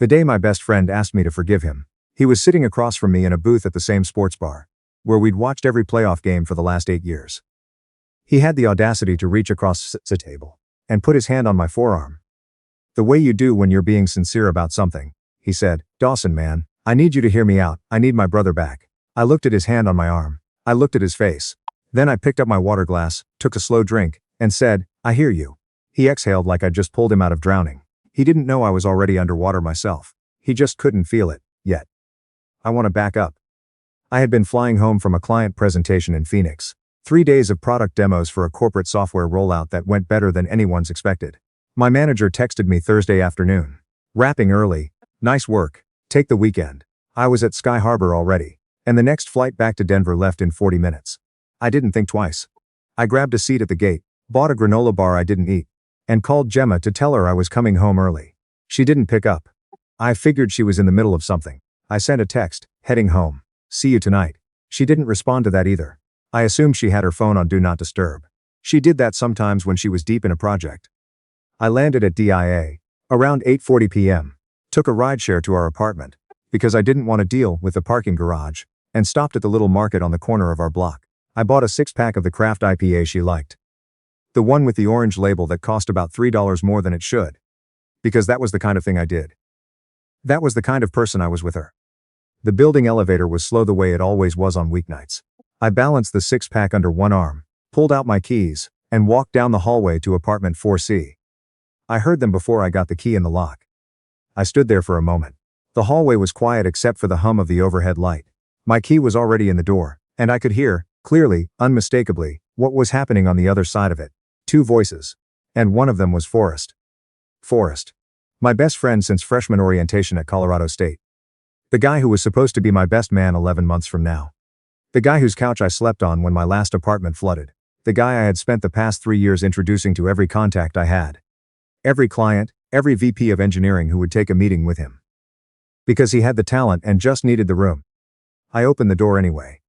The day my best friend asked me to forgive him. He was sitting across from me in a booth at the same sports bar, where we'd watched every playoff game for the last 8 years. He had the audacity to reach across the table and put his hand on my forearm. "The way you do when you're being sincere about something," he said. "Dawson, man, I need you to hear me out. I need my brother back." I looked at his hand on my arm. I looked at his face. Then I picked up my water glass, took a slow drink, and said, "I hear you." He exhaled like I'd just pulled him out of drowning. He didn't know I was already underwater myself. He just couldn't feel it, yet. I want to back up. I had been flying home from a client presentation in Phoenix. 3 days of product demos for a corporate software rollout that went better than anyone's expected. My manager texted me Thursday afternoon. "Wrapping early. Nice work. Take the weekend." I was at Sky Harbor already, and the next flight back to Denver left in 40 minutes. I didn't think twice. I grabbed a seat at the gate, bought a granola bar I didn't eat, and called Gemma to tell her I was coming home early. She didn't pick up. I figured she was in the middle of something. I sent a text, "Heading home. See you tonight." She didn't respond to that either. I assumed she had her phone on Do Not Disturb. She did that sometimes when she was deep in a project. I landed at DIA around 8:40 p.m., took a rideshare to our apartment, because I didn't want to deal with the parking garage, and stopped at the little market on the corner of our block. I bought a 6-pack of the craft IPA she liked. The one with the orange label that cost about $3 more than it should. Because that was the kind of thing I did. That was the kind of person I was with her. The building elevator was slow the way it always was on weeknights. I balanced the 6-pack under one arm, pulled out my keys, and walked down the hallway to apartment 4C. I heard them before I got the key in the lock. I stood there for a moment. The hallway was quiet except for the hum of the overhead light. My key was already in the door, and I could hear, clearly, unmistakably, what was happening on the other side of it. 2 voices. And one of them was Forrest. Forrest. My best friend since freshman orientation at Colorado State. The guy who was supposed to be my best man 11 months from now. The guy whose couch I slept on when my last apartment flooded. The guy I had spent the past 3 years introducing to every contact I had. Every client, every VP of engineering who would take a meeting with him. Because he had the talent and just needed the room. I opened the door anyway.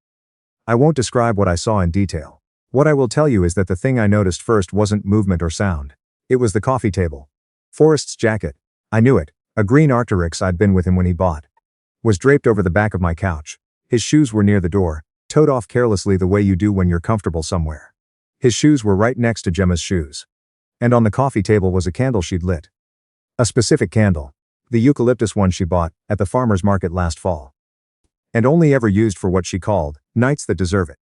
I won't describe what I saw in detail. What I will tell you is that the thing I noticed first wasn't movement or sound. It was the coffee table. Forrest's jacket. I knew it. A green Arc'teryx I'd been with him when he bought. Was draped over the back of my couch. His shoes were near the door, toed off carelessly the way you do when you're comfortable somewhere. His shoes were right next to Gemma's shoes. And on the coffee table was a candle she'd lit. A specific candle. The eucalyptus one she bought at the farmer's market last fall. And only ever used for what she called nights that deserve it.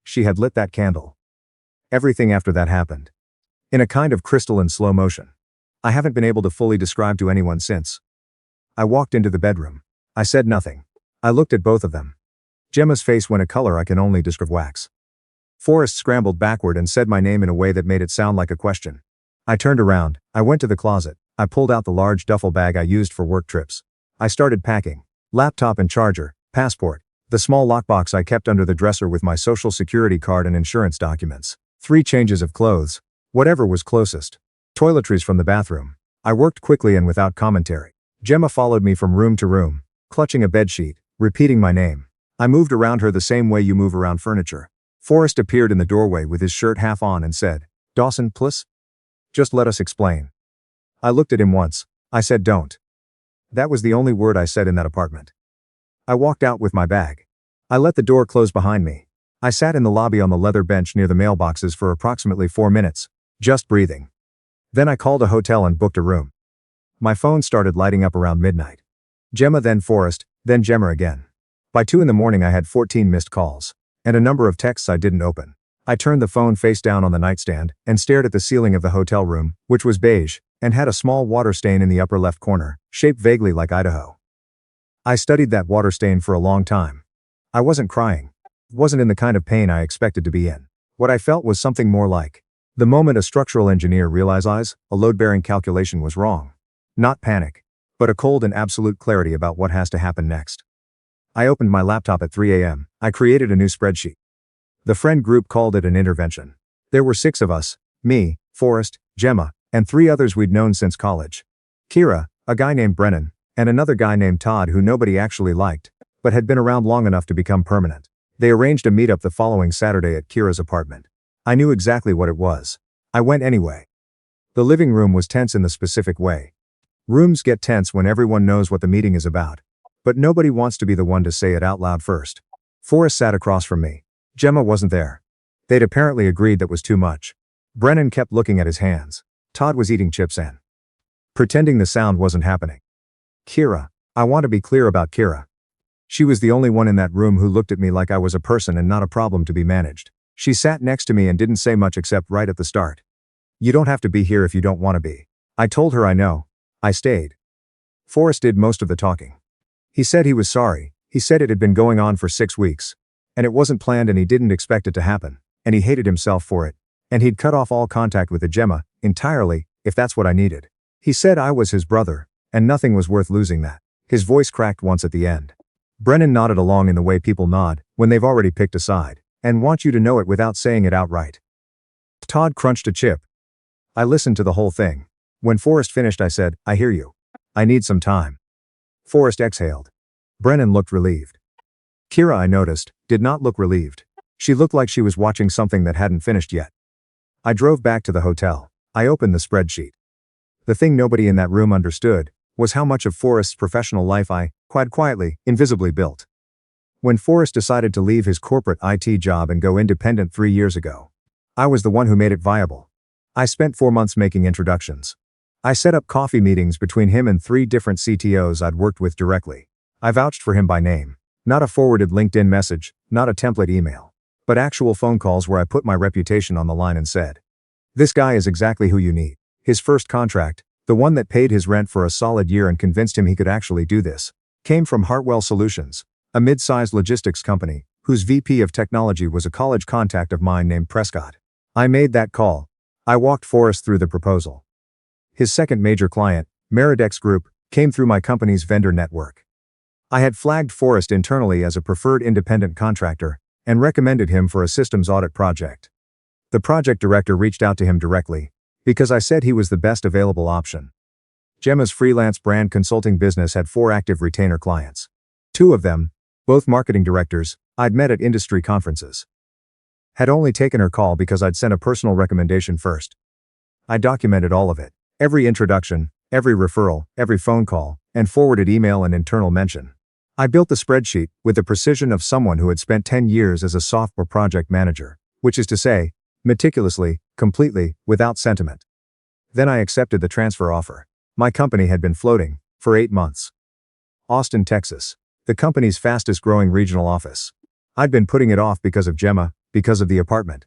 She had lit that candle. Everything after that happened. In a kind of crystalline slow motion. I haven't been able to fully describe to anyone since. I walked into the bedroom. I said nothing. I looked at both of them. Gemma's face went a color I can only describe wax. Forrest scrambled backward and said my name in a way that made it sound like a question. I turned around. I went to the closet. I pulled out the large duffel bag I used for work trips. I started packing. Laptop and charger, passport, the small lockbox I kept under the dresser with my social security card and insurance documents, 3 changes of clothes, whatever was closest. Toiletries from the bathroom. I worked quickly and without commentary. Gemma followed me from room to room, clutching a bedsheet, repeating my name. I moved around her the same way you move around furniture. Forrest appeared in the doorway with his shirt half on and said, "Dawson, please? Just let us explain." I looked at him once. I said don't. That was the only word I said in that apartment. I walked out with my bag. I let the door close behind me. I sat in the lobby on the leather bench near the mailboxes for approximately 4 minutes, just breathing. Then I called a hotel and booked a room. My phone started lighting up around midnight. Gemma, then Forrest, then Gemma again. By 2 in the morning I had 14 missed calls, and a number of texts I didn't open. I turned the phone face down on the nightstand and stared at the ceiling of the hotel room, which was beige, and had a small water stain in the upper left corner, shaped vaguely like Idaho. I studied that water stain for a long time. I wasn't crying. Wasn't in the kind of pain I expected to be in. What I felt was something more like the moment a structural engineer realizes a load-bearing calculation was wrong. Not panic, but a cold and absolute clarity about what has to happen next. I opened my laptop at 3 a.m. I created a new spreadsheet. The friend group called it an intervention. There were 6 of us, me, Forrest, Gemma, and 3 others we'd known since college. Kira, a guy named Brennan, and another guy named Todd who nobody actually liked, but had been around long enough to become permanent. They arranged a meetup the following Saturday at Kira's apartment. I knew exactly what it was. I went anyway. The living room was tense in the specific way. Rooms get tense when everyone knows what the meeting is about. But nobody wants to be the one to say it out loud first. Forrest sat across from me. Gemma wasn't there. They'd apparently agreed that was too much. Brennan kept looking at his hands. Todd was eating chips and pretending the sound wasn't happening. Kira. I want to be clear about Kira. She was the only one in that room who looked at me like I was a person and not a problem to be managed. She sat next to me and didn't say much except right at the start. You don't have to be here if you don't want to be. I told her I know. I stayed. Forrest did most of the talking. He said he was sorry. He said it had been going on for 6 weeks. And it wasn't planned and he didn't expect it to happen. And he hated himself for it. And he'd cut off all contact with the Gemma, entirely, if that's what I needed. He said I was his brother, and nothing was worth losing that. His voice cracked once at the end. Brennan nodded along in the way people nod, when they've already picked a side, and want you to know it without saying it outright. Todd crunched a chip. I listened to the whole thing. When Forrest finished I said, I hear you. I need some time. Forrest exhaled. Brennan looked relieved. Kira, I noticed, did not look relieved. She looked like she was watching something that hadn't finished yet. I drove back to the hotel. I opened the spreadsheet. The thing nobody in that room understood was how much of Forrest's professional life I, quite quietly, invisibly built. When Forrest decided to leave his corporate IT job and go independent 3 years ago, I was the one who made it viable. I spent 4 months making introductions. I set up coffee meetings between him and 3 different CTOs I'd worked with directly. I vouched for him by name. Not a forwarded LinkedIn message, not a template email, but actual phone calls where I put my reputation on the line and said, this guy is exactly who you need. His first contract, the one that paid his rent for a solid year and convinced him he could actually do this, came from Hartwell Solutions, a mid-sized logistics company, whose VP of technology was a college contact of mine named Prescott. I made that call. I walked Forrest through the proposal. His second major client, Meridex Group, came through my company's vendor network. I had flagged Forrest internally as a preferred independent contractor and recommended him for a systems audit project. The project director reached out to him directly because I said he was the best available option. Gemma's freelance brand consulting business had 4 active retainer clients. 2 of them, both marketing directors, I'd met at industry conferences. Had only taken her call because I'd sent a personal recommendation first. I documented all of it. Every introduction, every referral, every phone call, and forwarded email and internal mention. I built the spreadsheet with the precision of someone who had spent 10 years as a software project manager, which is to say, meticulously, completely, without sentiment. Then I accepted the transfer offer. My company had been floating for 8 months. Austin, Texas, the company's fastest growing regional office. I'd been putting it off because of Gemma, because of the apartment,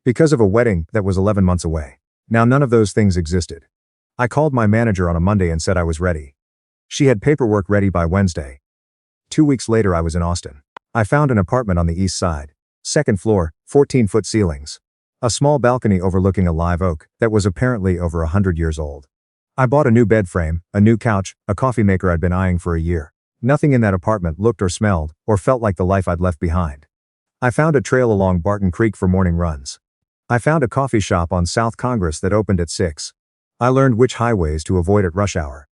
because of a wedding that was 11 months away. Now none of those things existed. I called my manager on a Monday and said I was ready. She had paperwork ready by Wednesday. 2 weeks later I was in Austin. I found an apartment on the east side. 2nd floor, 14-foot ceilings. A small balcony overlooking a live oak that was apparently over 100 years old. I bought a new bed frame, a new couch, a coffee maker I'd been eyeing for a year. Nothing in that apartment looked or smelled or felt like the life I'd left behind. I found a trail along Barton Creek for morning runs. I found a coffee shop on South Congress that opened at 6. I learned which highways to avoid at rush hour.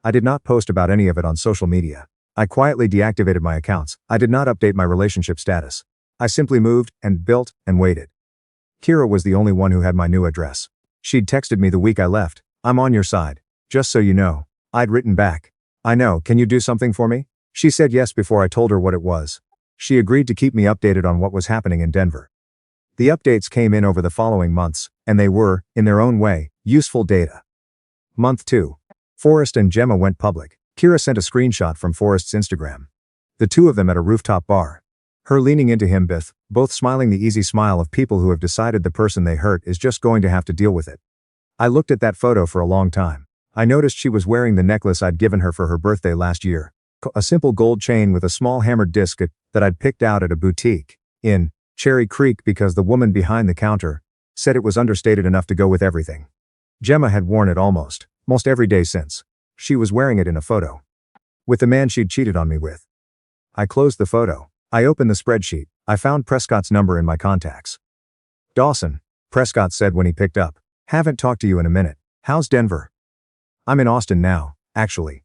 I did not post about any of it on social media. I quietly deactivated my accounts. I did not update my relationship status. I simply moved and built and waited. Kira was the only one who had my new address. She'd texted me the week I left. I'm on your side. Just so you know. I'd written back. I know, can you do something for me? She said yes before I told her what it was. She agreed to keep me updated on what was happening in Denver. The updates came in over the following months, and they were, in their own way, useful data. Month 2. Forrest and Gemma went public. Kira sent a screenshot from Forrest's Instagram. The 2 of them at a rooftop bar. Her leaning into him, both smiling the easy smile of people who have decided the person they hurt is just going to have to deal with it. I looked at that photo for a long time. I noticed she was wearing the necklace I'd given her for her birthday last year. A simple gold chain with a small hammered disc that I'd picked out at a boutique in Cherry Creek because the woman behind the counter said it was understated enough to go with everything. Gemma had worn it almost every day since. She was wearing it in a photo with the man she'd cheated on me with. I closed the photo. I opened the spreadsheet. I found Prescott's number in my contacts. Dawson, Prescott said when he picked up. Haven't talked to you in a minute. How's Denver? I'm in Austin now, actually.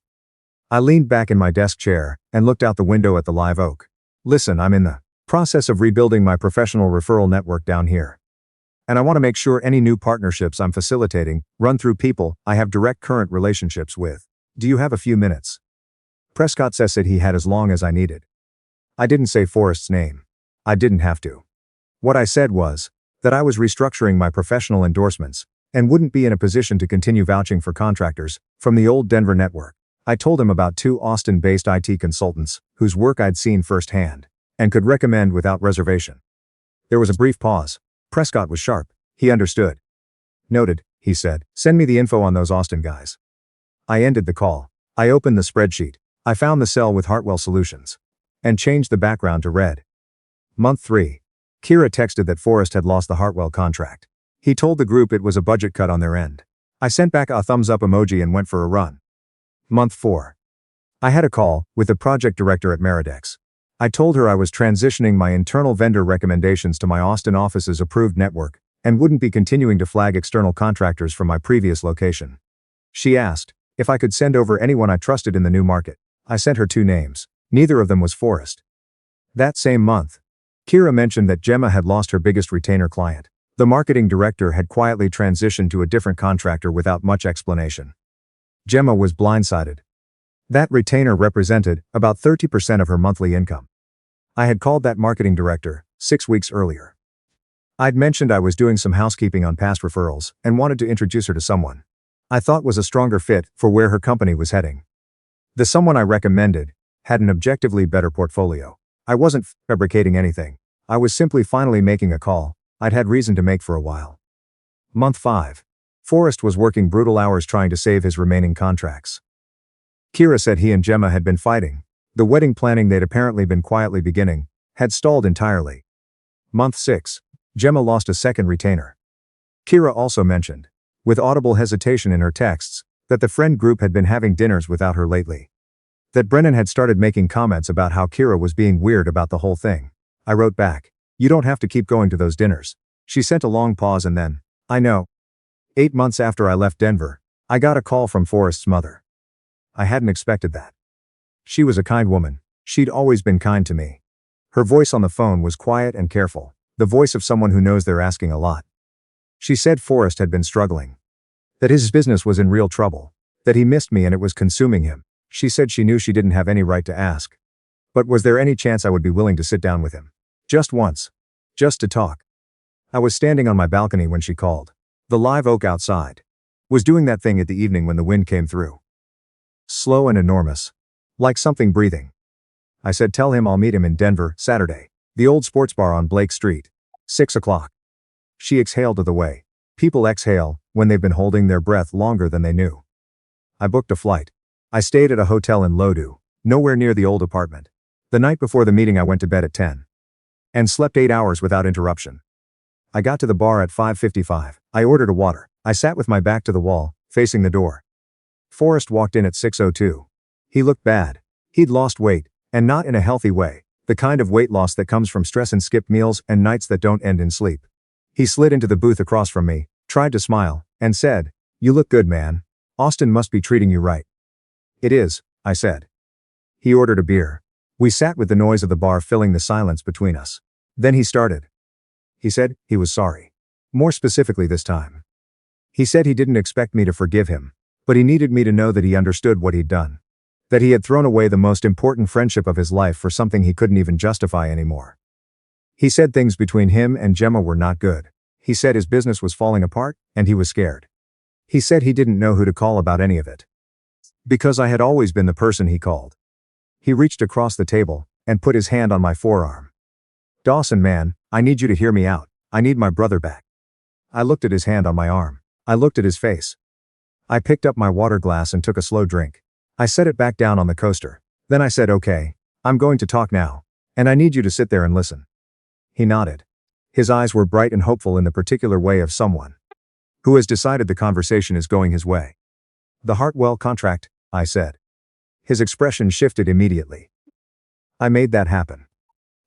I leaned back in my desk chair and looked out the window at the live oak. Listen, I'm in the process of rebuilding my professional referral network down here. And I want to make sure any new partnerships I'm facilitating run through people I have direct current relationships with. Do you have a few minutes? Prescott said he had as long as I needed. I didn't say Forrest's name. I didn't have to. What I said was that I was restructuring my professional endorsements and wouldn't be in a position to continue vouching for contractors from the old Denver network. I told him about 2 Austin-based IT consultants whose work I'd seen firsthand and could recommend without reservation. There was a brief pause. Prescott was sharp. He understood. Noted, he said. Send me the info on those Austin guys. I ended the call. I opened the spreadsheet. I found the cell with Hartwell Solutions and changed the background to red. Month 3. Kira texted that Forrest had lost the Hartwell contract. He told the group it was a budget cut on their end. I sent back a thumbs up emoji and went for a run. Month 4. I had a call with the project director at Meridex. I told her I was transitioning my internal vendor recommendations to my Austin office's approved network and wouldn't be continuing to flag external contractors from my previous location. She asked if I could send over anyone I trusted in the new market. I sent her 2 names. Neither of them was Forrest. That same month, Kira mentioned that Gemma had lost her biggest retainer client. The marketing director had quietly transitioned to a different contractor without much explanation. Gemma was blindsided. That retainer represented about 30% of her monthly income. I had called that marketing director 6 weeks earlier. I'd mentioned I was doing some housekeeping on past referrals and wanted to introduce her to someone I thought was a stronger fit for where her company was heading. The someone I recommended had an objectively better portfolio. I wasn't fabricating anything. I was simply finally making a call I'd had reason to make for a while. Month 5. Forrest was working brutal hours trying to save his remaining contracts. Kira said he and Gemma had been fighting. The wedding planning they'd apparently been quietly beginning had stalled entirely. Month 6. Gemma lost a second retainer. Kira also mentioned, with audible hesitation in her texts, that the friend group had been having dinners without her lately. That Brennan had started making comments about how Kira was being weird about the whole thing. I wrote back, "You don't have to keep going to those dinners." She sent a long pause and then, "I know." 8 months after I left Denver, I got a call from Forrest's mother. I hadn't expected that. She was a kind woman. She'd always been kind to me. Her voice on the phone was quiet and careful, the voice of someone who knows they're asking a lot. She said Forrest had been struggling. That his business was in real trouble. That he missed me and it was consuming him. She said she knew she didn't have any right to ask. But was there any chance I would be willing to sit down with him? Just once. Just to talk. I was standing on my balcony when she called. The live oak outside was doing that thing at the evening when the wind came through. Slow and enormous. Like something breathing. I said tell him I'll meet him in Denver, Saturday. The old sports bar on Blake Street. 6 o'clock. She exhaled to the way people exhale when they've been holding their breath longer than they knew. I booked a flight. I stayed at a hotel in Lodoo, nowhere near the old apartment. The night before the meeting I went to bed at 10. And slept 8 hours without interruption. I got to the bar at 5:55. I ordered a water. I sat with my back to the wall, facing the door. Forrest walked in at 6:02. He looked bad. He'd lost weight, and not in a healthy way, the kind of weight loss that comes from stress and skipped meals and nights that don't end in sleep. He slid into the booth across from me, tried to smile, and said, "You look good, man. Austin must be treating you right." "It is," I said. He ordered a beer. We sat with the noise of the bar filling the silence between us. Then he started. He said he was sorry. More specifically this time. He said he didn't expect me to forgive him, but he needed me to know that he understood what he'd done. That he had thrown away the most important friendship of his life for something he couldn't even justify anymore. He said things between him and Gemma were not good. He said his business was falling apart, and he was scared. He said he didn't know who to call about any of it. Because I had always been the person he called. He reached across the table and put his hand on my forearm. "Dawson, man, I need you to hear me out. I need my brother back." I looked at his hand on my arm. I looked at his face. I picked up my water glass and took a slow drink. I set it back down on the coaster. Then I said, "Okay, I'm going to talk now, and I need you to sit there and listen." He nodded. His eyes were bright and hopeful in the particular way of someone who has decided the conversation is going his way. "The Hartwell contract," I said. His expression shifted immediately. "I made that happen.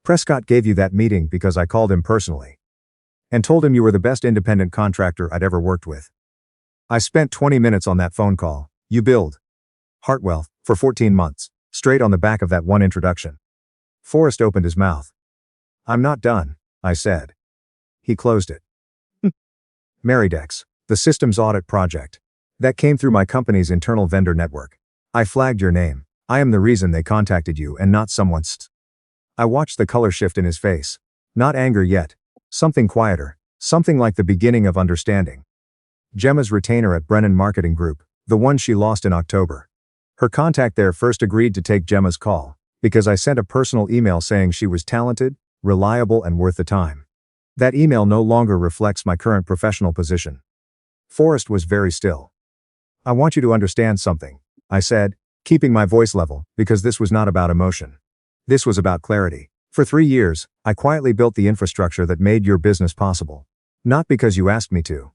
Prescott gave you that meeting because I called him personally and told him you were the best independent contractor I'd ever worked with. I spent 20 minutes on that phone call. You billed Hartwell for 14 months, straight on the back of that one introduction." Forrest opened his mouth. "I'm not done," I said. He closed it. Maridex, the systems audit project. That came through my company's internal vendor network. I flagged your name. I am the reason they contacted you and not someone else. I watched the color shift in his face. Not anger yet. Something quieter. Something like the beginning of understanding. Gemma's retainer at Brennan Marketing Group, the one she lost in October. Her contact there first agreed to take Gemma's call, because I sent a personal email saying she was talented, reliable and worth the time. That email no longer reflects my current professional position. Forrest was very still. I want you to understand something, I said, keeping my voice level, because this was not about emotion. This was about clarity. For 3 years, I quietly built the infrastructure that made your business possible. Not because you asked me to.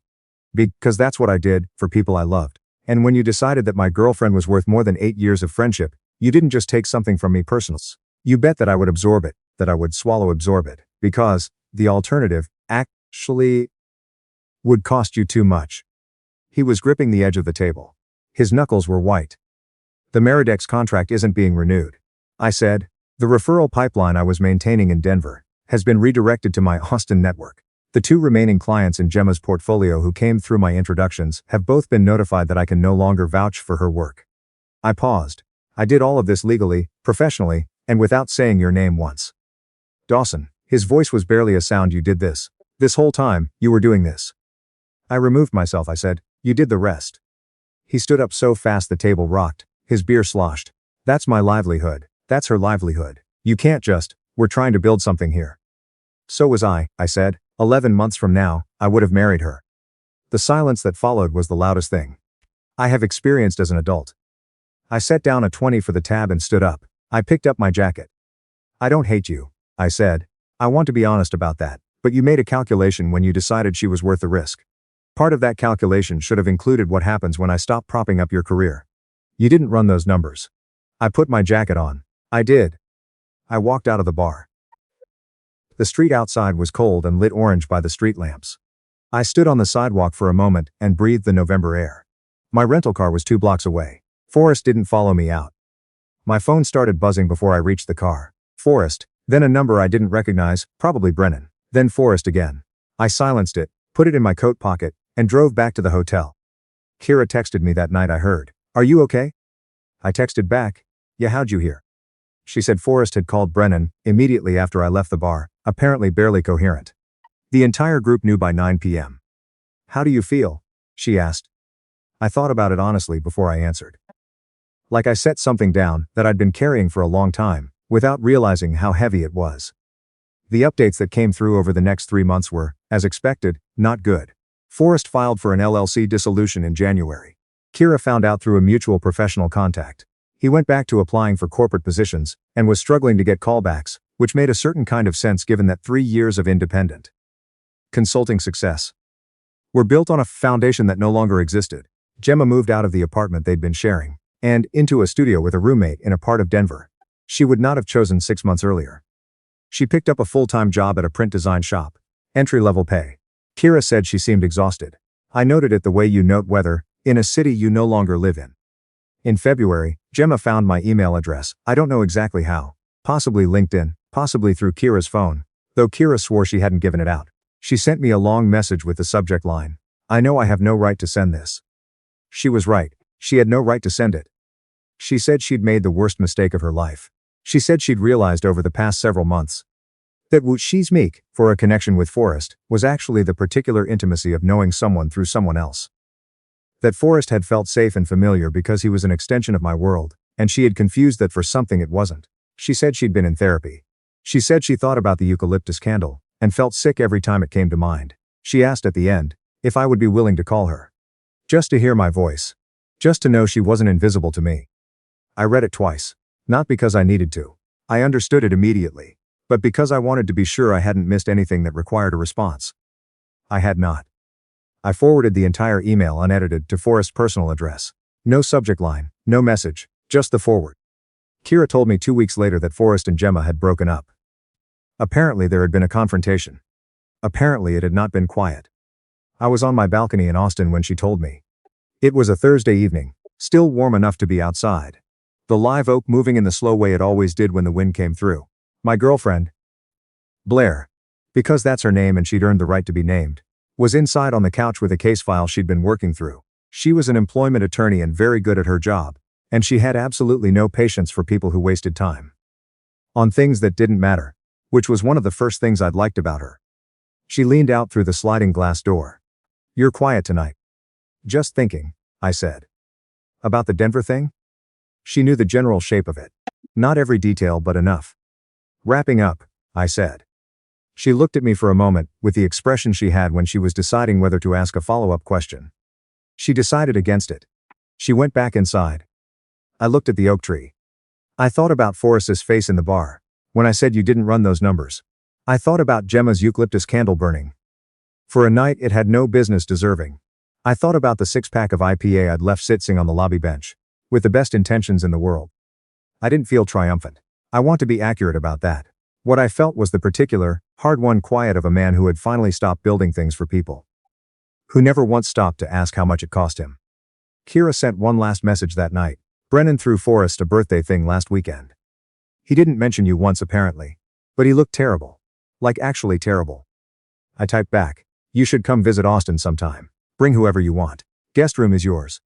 Because that's what I did, for people I loved. And when you decided that my girlfriend was worth more than 8 years of friendship, you didn't just take something from me personally. You bet that I would absorb it, that I would absorb it, because the alternative, actually, would cost you too much. He was gripping the edge of the table. His knuckles were white. The Maridex contract isn't being renewed. I said, the referral pipeline I was maintaining in Denver has been redirected to my Austin network. The 2 remaining clients in Gemma's portfolio who came through my introductions have both been notified that I can no longer vouch for her work. I paused. I did all of this legally, professionally, and without saying your name once. Dawson, his voice was barely a sound. You did this. This whole time, you were doing this. I removed myself, I said. You did the rest. He stood up so fast the table rocked. His beer sloshed. That's my livelihood. That's her livelihood. You can't just, we're trying to build something here. So was I said. 11 months from now, I would have married her. The silence that followed was the loudest thing I have experienced as an adult. I set down a 20 for the tab and stood up. I picked up my jacket. I don't hate you, I said. I want to be honest about that, but you made a calculation when you decided she was worth the risk. Part of that calculation should have included what happens when I stop propping up your career. You didn't run those numbers. I put my jacket on. I did. I walked out of the bar. The street outside was cold and lit orange by the street lamps. I stood on the sidewalk for a moment and breathed the November air. My rental car was 2 blocks away. Forrest didn't follow me out. My phone started buzzing before I reached the car. Forrest, then a number I didn't recognize, probably Brennan, then Forrest again. I silenced it, put it in my coat pocket, and drove back to the hotel. Kira texted me that night. I heard, "Are you okay?" I texted back, "Yeah, how'd you hear?" She said Forrest had called Brennan immediately after I left the bar, apparently barely coherent. The entire group knew by 9 p.m. How do you feel? She asked. I thought about it honestly before I answered. Like I set something down that I'd been carrying for a long time, without realizing how heavy it was. The updates that came through over the next 3 months were, as expected, not good. Forrest filed for an LLC dissolution in January. Kira found out through a mutual professional contact. He went back to applying for corporate positions, and was struggling to get callbacks, which made a certain kind of sense given that 3 years of independent consulting success were built on a foundation that no longer existed. Gemma moved out of the apartment they'd been sharing, and into a studio with a roommate in a part of Denver she would not have chosen 6 months earlier. She picked up a full-time job at a print design shop. Entry-level pay. Kira said she seemed exhausted. I noted it the way you note weather, in a city you no longer live in. In February, Gemma found my email address. I don't know exactly how. Possibly LinkedIn, possibly through Kira's phone, though Kira swore she hadn't given it out. She sent me a long message with the subject line, "I know I have no right to send this." She was right. She had no right to send it. She said she'd made the worst mistake of her life. She said she'd realized over the past several months that what she's meek for a connection with Forrest was actually the particular intimacy of knowing someone through someone else. That Forrest had felt safe and familiar because he was an extension of my world, and she had confused that for something it wasn't. She said she'd been in therapy. She said she thought about the eucalyptus candle, and felt sick every time it came to mind. She asked at the end if I would be willing to call her. Just to hear my voice. Just to know she wasn't invisible to me. I read it twice. Not because I needed to. I understood it immediately. But because I wanted to be sure I hadn't missed anything that required a response. I had not. I forwarded the entire email unedited to Forrest's personal address. No subject line, no message, just the forward. Kira told me 2 weeks later that Forrest and Gemma had broken up. Apparently there had been a confrontation. Apparently it had not been quiet. I was on my balcony in Austin when she told me. It was a Thursday evening, still warm enough to be outside. The live oak moving in the slow way it always did when the wind came through. My girlfriend, Blair, because that's her name and she'd earned the right to be named, was inside on the couch with a case file she'd been working through. She was an employment attorney and very good at her job, and she had absolutely no patience for people who wasted time on things that didn't matter, which was one of the first things I'd liked about her. She leaned out through the sliding glass door. "You're quiet tonight." "Just thinking," I said. "About the Denver thing?" She knew the general shape of it. "Not every detail, but enough." "Wrapping up," I said. She looked at me for a moment, with the expression she had when she was deciding whether to ask a follow-up question. She decided against it. She went back inside. I looked at the oak tree. I thought about Forrest's face in the bar, when I said you didn't run those numbers. I thought about Gemma's eucalyptus candle burning. For a night it had no business deserving. I thought about the six-pack of IPA I'd left sitting on the lobby bench, with the best intentions in the world. I didn't feel triumphant. I want to be accurate about that. What I felt was the particular, hard-won quiet of a man who had finally stopped building things for people. Who never once stopped to ask how much it cost him. Kira sent one last message that night. "Brennan threw Forrest a birthday thing last weekend. He didn't mention you once apparently. But he looked terrible. Like actually terrible." I typed back, "You should come visit Austin sometime. Bring whoever you want. Guest room is yours."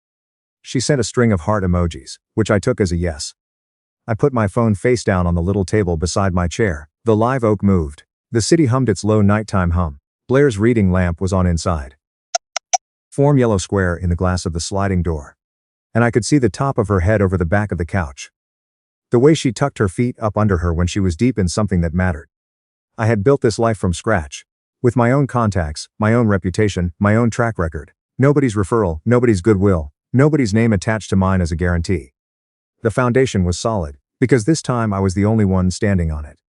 She sent a string of heart emojis, which I took as a yes. I put my phone face down on the little table beside my chair. The live oak moved. The city hummed its low nighttime hum. Blair's reading lamp was on inside. Form yellow square in the glass of the sliding door. And I could see the top of her head over the back of the couch. The way she tucked her feet up under her when she was deep in something that mattered. I had built this life from scratch. With my own contacts, my own reputation, my own track record. Nobody's referral, nobody's goodwill, nobody's name attached to mine as a guarantee. The foundation was solid, because this time I was the only one standing on it.